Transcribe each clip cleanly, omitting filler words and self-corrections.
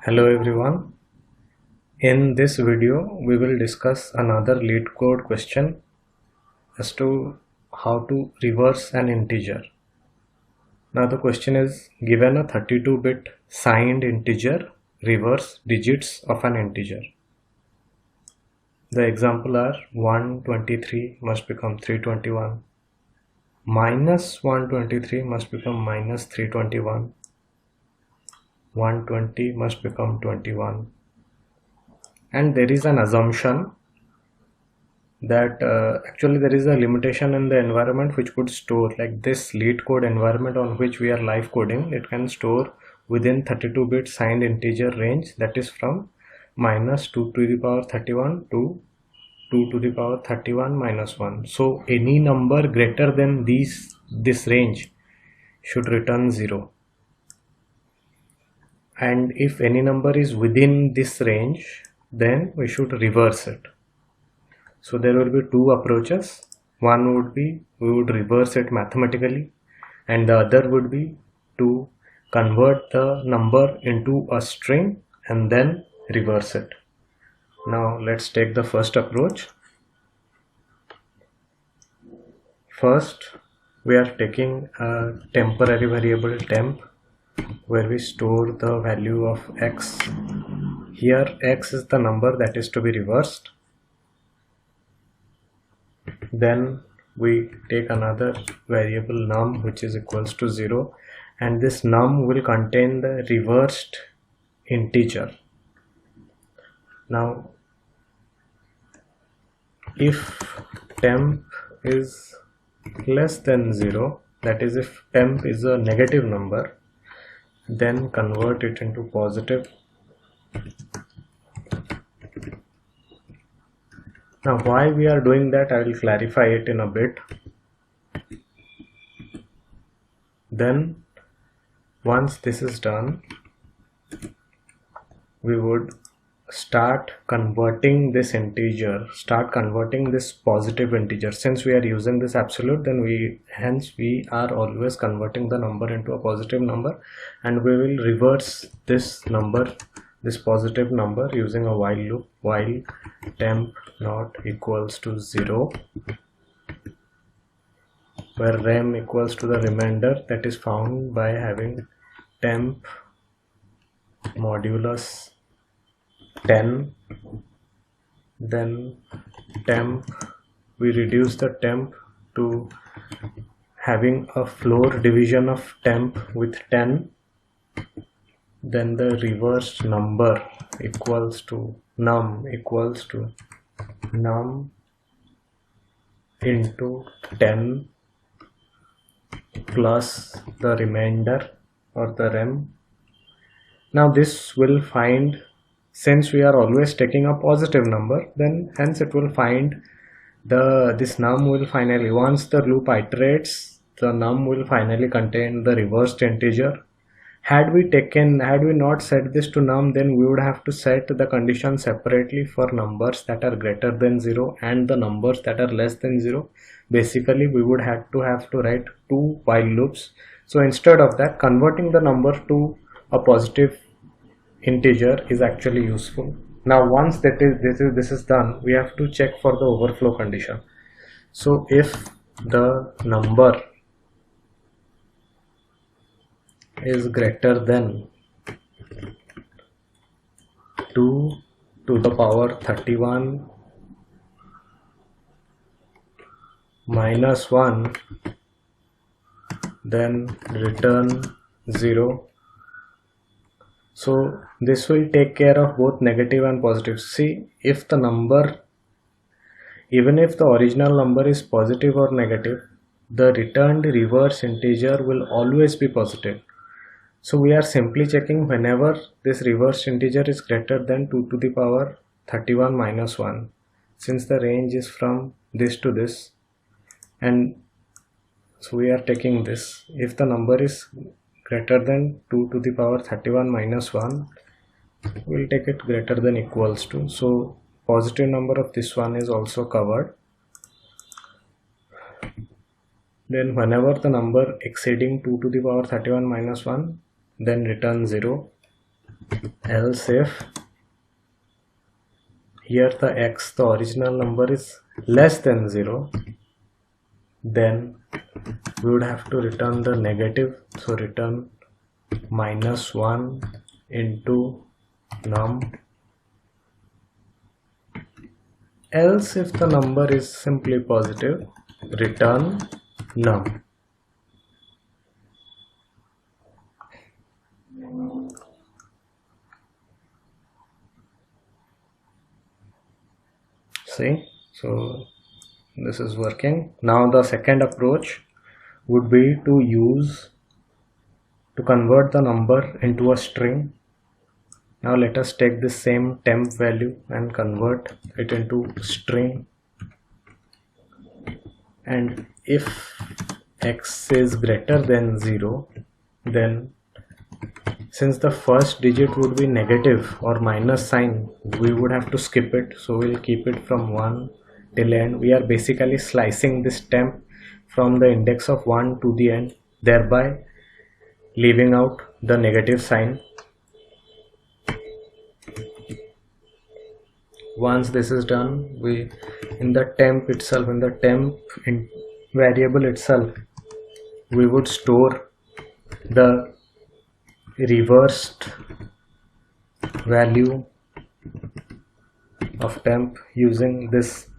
Hello everyone. In this video, we will discuss another LeetCode question as to how to reverse an integer. Now the question is given a 32-bit signed integer, reverse digits of an integer. The example are 123 must become 321, minus 123 must become minus 321, 120 must become 21. And there is an assumption that actually there is a limitation in the environment which could store, like this LeetCode environment on which we are live coding, it can store within 32-bit signed integer range, that is from minus 2 to the power 31 to 2 to the power 31 minus 1. So any number greater than this range should return 0, and if any number is within this range, then we should reverse it. So there will be two approaches. One would be we would reverse it mathematically, and the other would be to convert the number into a string and then reverse it. Now let's take the first approach. First, we are taking a temporary variable temp where we store the value of x. Here x is the number that is to be reversed. Then we take another variable num which is equals to 0, and this num will contain the reversed integer. Now if temp is less than 0, that is if temp is a negative number, then convert it into positive. Now why we are doing that, I will clarify it in a bit. Then once this is done, we would start converting this integer, start converting this positive integer. Since we are using this absolute, then we are always converting the number into a positive number, and we will reverse this number, this positive number, using a while loop, while temp not equals to 0, where rem equals to the remainder that is found by having temp modulus 10. Then temp, we reduce the temp to having a floor division of temp with 10. Then the reversed number equals to num into 10 plus the remainder or the rem. Now this will find, since we are always taking a positive number, then hence it will find this num will finally, once the loop iterates, the num will finally contain the reversed integer. Had we not set this to num, then we would have to set the condition separately for numbers that are greater than 0 and the numbers that are less than 0. Basically we would have to write two while loops. So instead of that, converting the number to a positive integer is actually useful. Now once this is done, we have to check for the overflow condition. So if the number is greater than 2 to the power 31 minus 1, then return 0. So this will take care of both negative and positive. See, if the number, even if the original number is positive or negative, the returned reverse integer will always be positive. So we are simply checking whenever this reverse integer is greater than 2 to the power 31 minus 1, since the range is from this to this, and so we are taking this. If the number is greater than 2 to the power 31 minus 1, we'll take it greater than equals to. So positive number of this one is also covered. Then whenever the number exceeding 2 to the power 31 minus 1, then return 0. else if here the x, the original number, is less than 0, then we would have to return the negative, so return -1 into num. Else if the number is simply positive, return num. See, so this is working. Now the second approach would be to convert the number into a string. Now let us take this same temp value and convert it into string, and if x is greater than 0, then since the first digit would be negative or minus sign, we would have to skip it, so we'll keep it from 1 till end. We are basically slicing this temp from the index of 1 to the end, thereby leaving out the negative sign. Once this is done, we in the temp itself, in the temp variable itself, we would store the reversed value of temp using this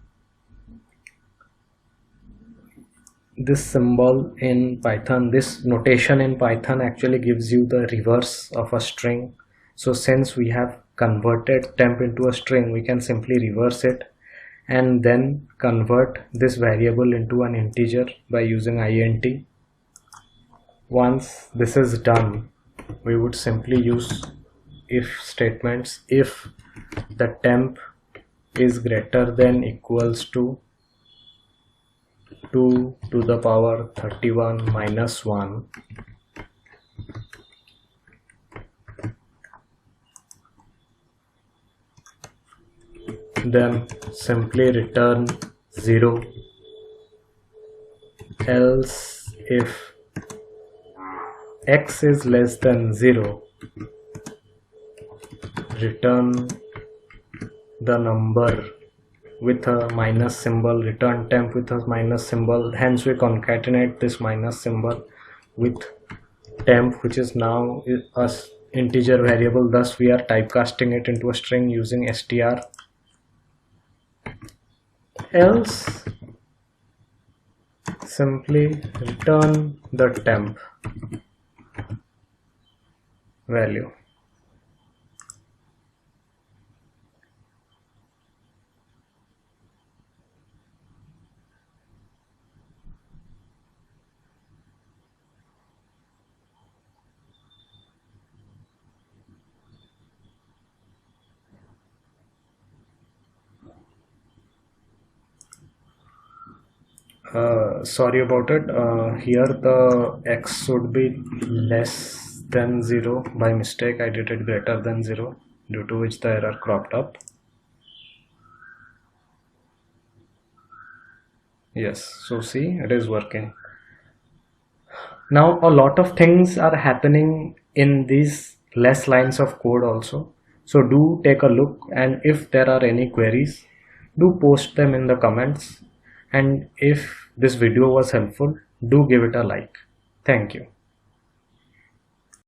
symbol in Python. This notation in Python actually gives you the reverse of a string. So since we have converted temp into a string, we can simply reverse it and then convert this variable into an integer by using int. Once this is done, we would simply use if statements. If the temp is greater than equals to 2 to the power 31 minus 1, then simply return 0. Else if x is less than 0, return the number with a minus symbol, return temp with a minus symbol. Hence we concatenate this minus symbol with temp, which is now a integer variable, thus we are typecasting it into a string using str. Else simply return the temp value. Sorry about it. Here the x should be less than 0. By mistake I did it greater than 0, due to which the error cropped up. Yes, so see, it is working. Now a lot of things are happening in these less lines of code also. So do take a look, and if there are any queries, do post them in the comments. And if this video was helpful, do give it a like. Thank you.